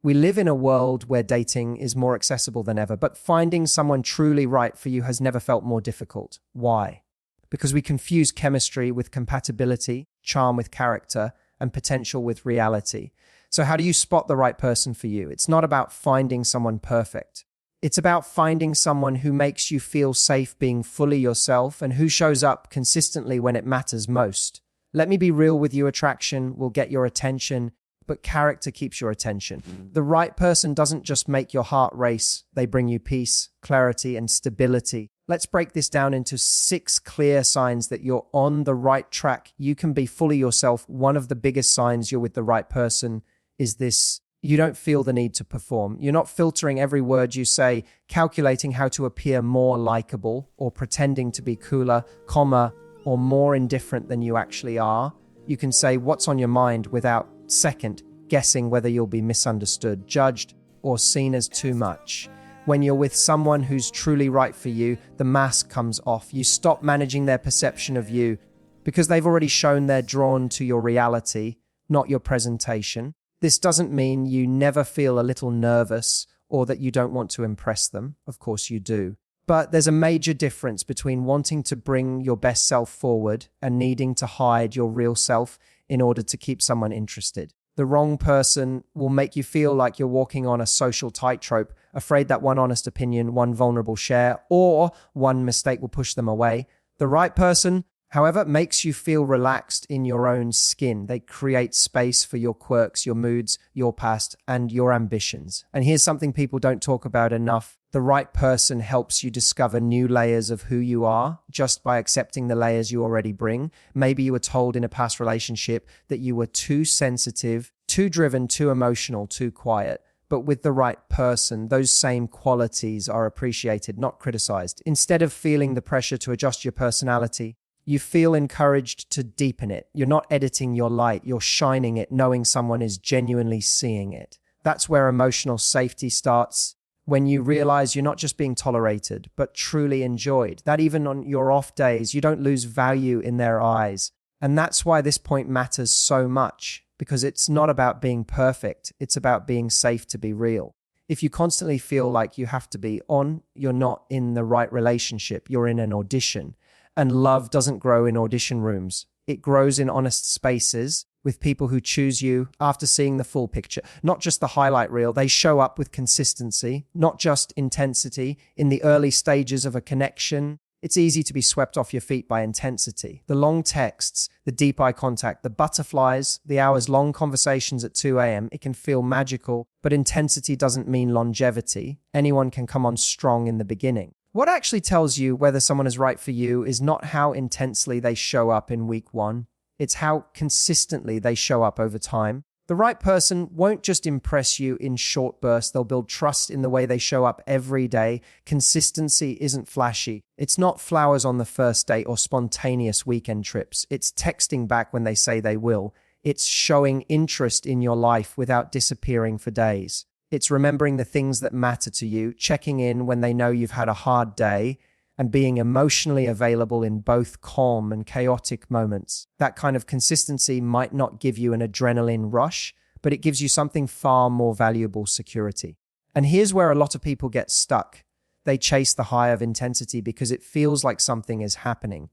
We live in a world where dating is more accessible than ever, but finding someone truly right for you has never felt more difficult. Why? Because we confuse chemistry with compatibility, charm with character, and potential with reality. So how do you spot the right person for you? It's not about finding someone perfect. It's about finding someone who makes you feel safe being fully yourself and who shows up consistently when it matters most. Let me be real with you, attraction will get your attention, but character keeps your attention. The right person doesn't just make your heart race, they bring you peace, clarity, and stability. Let's break this down into 6 clear signs that you're on the right track. You can be fully yourself. One of the biggest signs you're with the right person is this: you don't feel the need to perform. You're not filtering every word you say, calculating how to appear more likable, or pretending to be cooler, calmer, or more indifferent than you actually are. You can say what's on your mind without second guessing whether you'll be misunderstood, judged, or seen as too much. When you're with someone who's truly right for you, the mask comes off. You stop managing their perception of you because they've already shown they're drawn to your reality, not your presentation. This doesn't mean you never feel a little nervous or that you don't want to impress them. Of course you do. But there's a major difference between wanting to bring your best self forward and needing to hide your real self in order to keep someone interested. The wrong person will make you feel like you're walking on a social tightrope, afraid that one honest opinion, one vulnerable share, or one mistake will push them away. The right person, however, makes you feel relaxed in your own skin. They create space for your quirks, your moods, your past, and your ambitions. And here's something people don't talk about enough. The right person helps you discover new layers of who you are just by accepting the layers you already bring. Maybe you were told in a past relationship that you were too sensitive, too driven, too emotional, too quiet. But with the right person, those same qualities are appreciated, not criticized. Instead of feeling the pressure to adjust your personality, you feel encouraged to deepen it. You're not editing your light, you're shining it, knowing someone is genuinely seeing it. That's where emotional safety starts. When you realize you're not just being tolerated, but truly enjoyed, that even on your off days, you don't lose value in their eyes. And that's why this point matters so much, because it's not about being perfect. It's about being safe to be real. If you constantly feel like you have to be on, you're not in the right relationship. You're in an audition. And love doesn't grow in audition rooms. It grows in honest spaces with people who choose you after seeing the full picture, not just the highlight reel. They show up with consistency, not just intensity. In the early stages of a connection, it's easy to be swept off your feet by intensity. The long texts, the deep eye contact, the butterflies, the hours-long conversations at 2 a.m., it can feel magical, but intensity doesn't mean longevity. Anyone can come on strong in the beginning. What actually tells you whether someone is right for you is not how intensely they show up in week 1. It's how consistently they show up over time. The right person won't just impress you in short bursts. They'll build trust in the way they show up every day. Consistency isn't flashy. It's not flowers on the first date or spontaneous weekend trips. It's texting back when they say they will. It's showing interest in your life without disappearing for days. It's remembering the things that matter to you, checking in when they know you've had a hard day, and being emotionally available in both calm and chaotic moments. That kind of consistency might not give you an adrenaline rush, but it gives you something far more valuable: security. And here's where a lot of people get stuck. They chase the high of intensity because it feels like something is happening.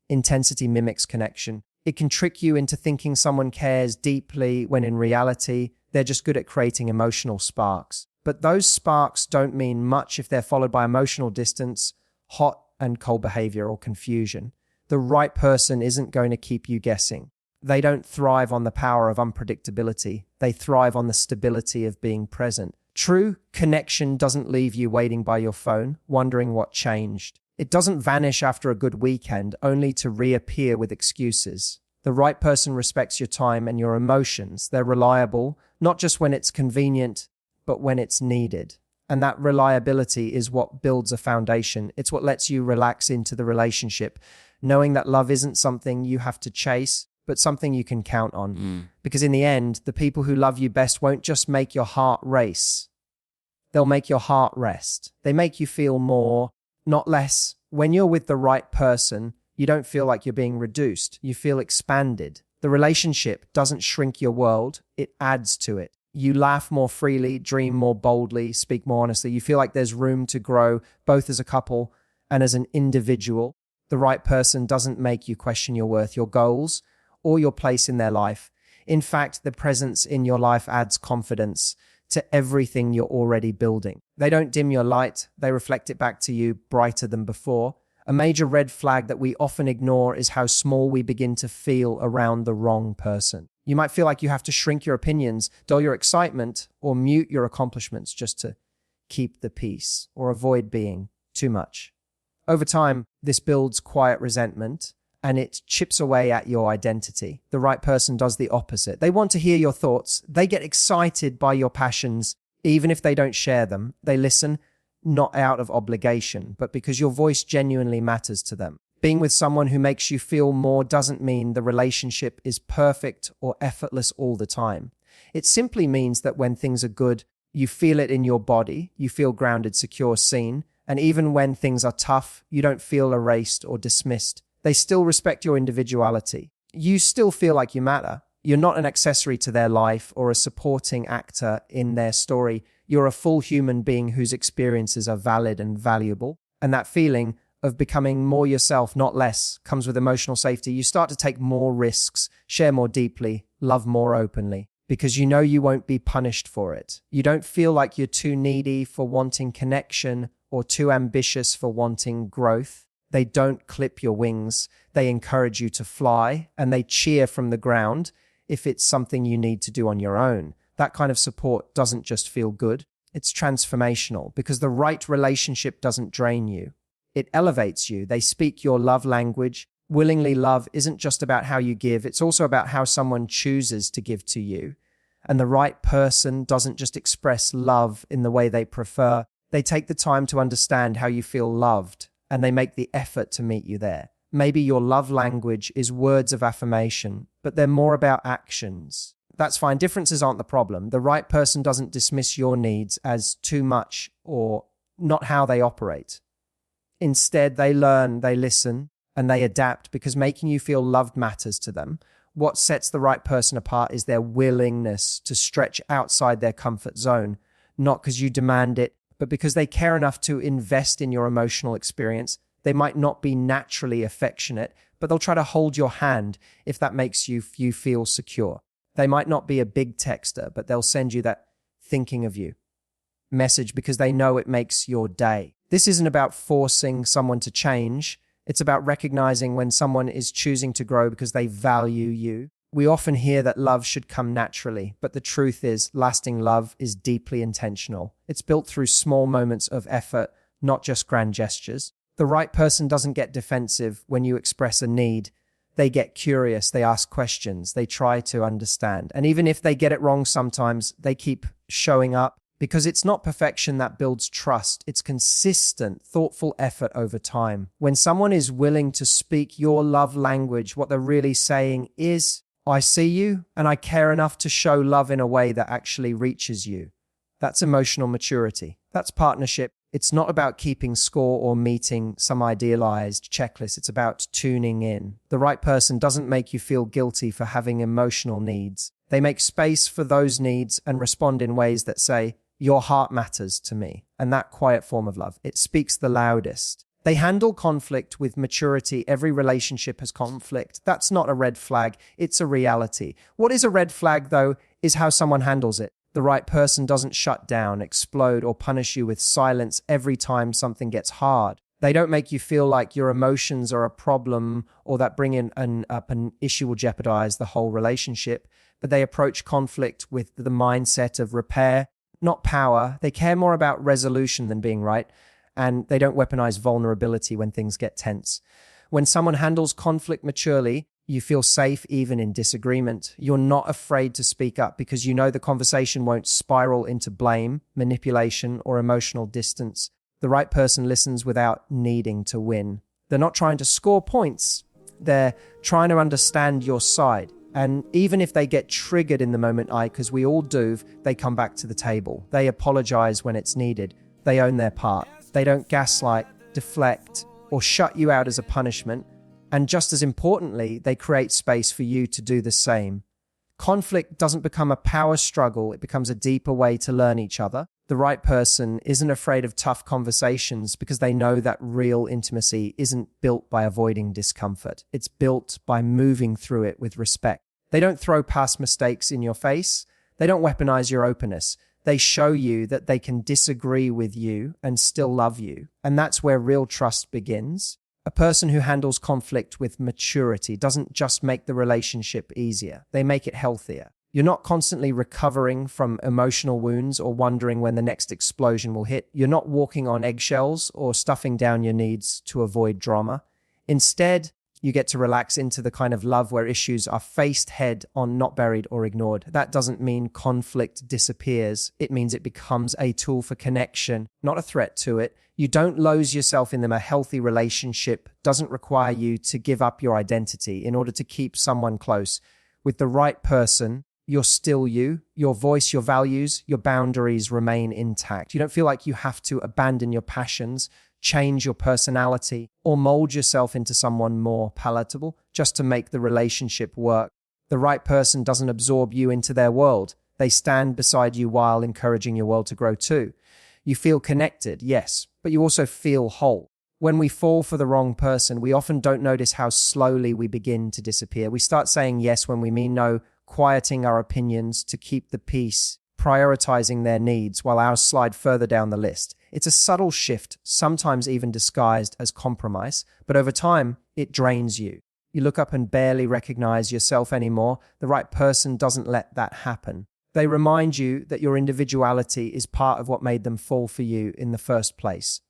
Intensity mimics connection. It can trick you into thinking someone cares deeply when in reality, they're just good at creating emotional sparks. But those sparks don't mean much if they're followed by emotional distance, hot and cold behavior, or confusion. The right person isn't going to keep you guessing. They don't thrive on the power of unpredictability. They thrive on the stability of being present. True connection doesn't leave you waiting by your phone, wondering what changed. It doesn't vanish after a good weekend, only to reappear with excuses. The right person respects your time and your emotions. They're reliable, not just when it's convenient, but when it's needed. And that reliability is what builds a foundation. It's what lets you relax into the relationship, knowing that love isn't something you have to chase, but something you can count on. Because in the end, the people who love you best won't just make your heart race. They'll make your heart rest. They make you feel more, not less. When you're with the right person, you don't feel like you're being reduced. You feel expanded. The relationship doesn't shrink your world. It adds to it. You laugh more freely, dream more boldly, speak more honestly. You feel like there's room to grow, both as a couple and as an individual. The right person doesn't make you question your worth, your goals, or your place in their life. In fact, the presence in your life adds confidence to everything you're already building. They don't dim your light, they reflect it back to you brighter than before. A major red flag that we often ignore is how small we begin to feel around the wrong person. You might feel like you have to shrink your opinions, dull your excitement, or mute your accomplishments just to keep the peace or avoid being too much. Over time, this builds quiet resentment and it chips away at your identity. The right person does the opposite. They want to hear your thoughts. They get excited by your passions, even if they don't share them. They listen, not out of obligation, but because your voice genuinely matters to them. Being with someone who makes you feel more doesn't mean the relationship is perfect or effortless all the time. It simply means that when things are good, you feel it in your body, you feel grounded, secure, seen, and even when things are tough, you don't feel erased or dismissed. They still respect your individuality. You still feel like you matter. You're not an accessory to their life or a supporting actor in their story. You're a full human being whose experiences are valid and valuable. And that feeling of becoming more yourself, not less, comes with emotional safety. You start to take more risks, share more deeply, love more openly, because you know you won't be punished for it. You don't feel like you're too needy for wanting connection or too ambitious for wanting growth. They don't clip your wings. They encourage you to fly, and they cheer from the ground if it's something you need to do on your own. That kind of support doesn't just feel good. It's transformational because the right relationship doesn't drain you. It elevates you. They speak your love language. Willingly love isn't just about how you give. It's also about how someone chooses to give to you. And the right person doesn't just express love in the way they prefer. They take the time to understand how you feel loved, and they make the effort to meet you there. Maybe your love language is words of affirmation, but they're more about actions. That's fine. Differences aren't the problem. The right person doesn't dismiss your needs as too much or not how they operate. Instead, they learn, they listen, and they adapt because making you feel loved matters to them. What sets the right person apart is their willingness to stretch outside their comfort zone, not because you demand it, but because they care enough to invest in your emotional experience. They might not be naturally affectionate, but they'll try to hold your hand if that makes you feel secure. They might not be a big texter, but they'll send you that thinking of you message because they know it makes your day. This isn't about forcing someone to change. It's about recognizing when someone is choosing to grow because they value you. We often hear that love should come naturally, but the truth is, lasting love is deeply intentional. It's built through small moments of effort, not just grand gestures. The right person doesn't get defensive when you express a need. They get curious, they ask questions, they try to understand. And even if they get it wrong sometimes, they keep showing up because it's not perfection that builds trust. It's consistent, thoughtful effort over time. When someone is willing to speak your love language, what they're really saying is, I see you and I care enough to show love in a way that actually reaches you. That's emotional maturity. That's partnership. It's not about keeping score or meeting some idealized checklist. It's about tuning in. The right person doesn't make you feel guilty for having emotional needs. They make space for those needs and respond in ways that say, your heart matters to me. And that quiet form of love, it speaks the loudest. They handle conflict with maturity. Every relationship has conflict. That's not a red flag. It's a reality. What is a red flag, though, is how someone handles it. The right person doesn't shut down, explode, or punish you with silence every time something gets hard. They don't make you feel like your emotions are a problem or that bringing up an issue will jeopardize the whole relationship. But they approach conflict with the mindset of repair, not power. They care more about resolution than being right. And they don't weaponize vulnerability when things get tense. When someone handles conflict maturely, you feel safe even in disagreement. You're not afraid to speak up because you know the conversation won't spiral into blame, manipulation, or emotional distance. The right person listens without needing to win. They're not trying to score points. They're trying to understand your side. And even if they get triggered in the moment, because we all do, they come back to the table. They apologize when it's needed. They own their part. They don't gaslight, deflect, or shut you out as a punishment. And just as importantly, they create space for you to do the same. Conflict doesn't become a power struggle, it becomes a deeper way to learn each other. The right person isn't afraid of tough conversations because they know that real intimacy isn't built by avoiding discomfort. It's built by moving through it with respect. They don't throw past mistakes in your face. They don't weaponize your openness. They show you that they can disagree with you and still love you. And that's where real trust begins. A person who handles conflict with maturity doesn't just make the relationship easier, they make it healthier. You're not constantly recovering from emotional wounds or wondering when the next explosion will hit. You're not walking on eggshells or stuffing down your needs to avoid drama. Instead, you get to relax into the kind of love where issues are faced head on, not buried or ignored. That doesn't mean conflict disappears. It means it becomes a tool for connection, not a threat to it. You don't lose yourself in them. A healthy relationship doesn't require you to give up your identity in order to keep someone close. With the right person, you're still you. Your voice, your values, your boundaries remain intact. You don't feel like you have to abandon your passions, change your personality, or mold yourself into someone more palatable just to make the relationship work. The right person doesn't absorb you into their world. They stand beside you while encouraging your world to grow too. You feel connected, yes, but you also feel whole. When we fall for the wrong person, we often don't notice how slowly we begin to disappear. We start saying yes when we mean no, quieting our opinions to keep the peace, prioritizing their needs while ours slide further down the list. It's a subtle shift, sometimes even disguised as compromise, but over time, it drains you. You look up and barely recognize yourself anymore. The right person doesn't let that happen. They remind you that your individuality is part of what made them fall for you in the first place.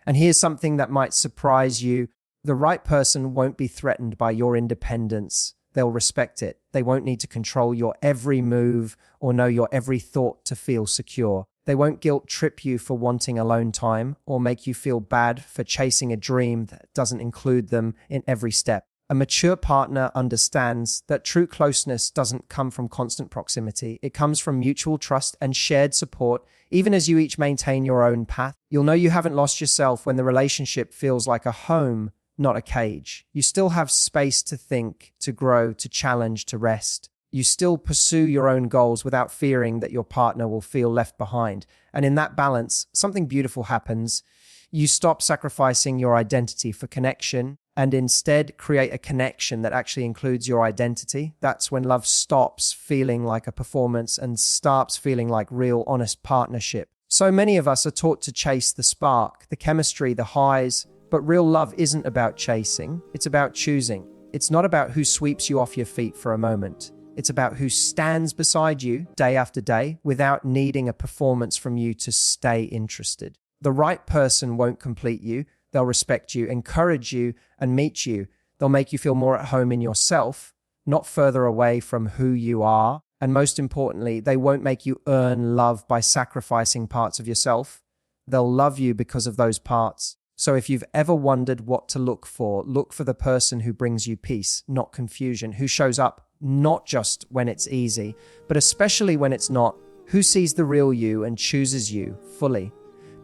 And here's something that might surprise you. The right person won't be threatened by your independence. They'll respect it. They won't need to control your every move or know your every thought to feel secure. They won't guilt trip you for wanting alone time or make you feel bad for chasing a dream that doesn't include them in every step. A mature partner understands that true closeness doesn't come from constant proximity. It comes from mutual trust and shared support. Even as you each maintain your own path, you'll know you haven't lost yourself when the relationship feels like a home, not a cage. You still have space to think, to grow, to challenge, to rest. You still pursue your own goals without fearing that your partner will feel left behind. And in that balance, something beautiful happens. You stop sacrificing your identity for connection and instead create a connection that actually includes your identity. That's when love stops feeling like a performance and starts feeling like real, honest partnership. So many of us are taught to chase the spark, the chemistry, the highs, but real love isn't about chasing. It's about choosing. It's not about who sweeps you off your feet for a moment. It's about who stands beside you day after day without needing a performance from you to stay interested. The right person won't complete you. They'll respect you, encourage you, and meet you. They'll make you feel more at home in yourself, not further away from who you are. And most importantly, they won't make you earn love by sacrificing parts of yourself. They'll love you because of those parts. So if you've ever wondered what to look for the person who brings you peace, not confusion, who shows up not just when it's easy, but especially when it's not, who sees the real you and chooses you fully.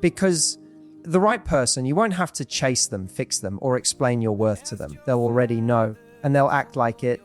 Because the right person, you won't have to chase them, fix them, or explain your worth to them. They'll already know, and they'll act like it.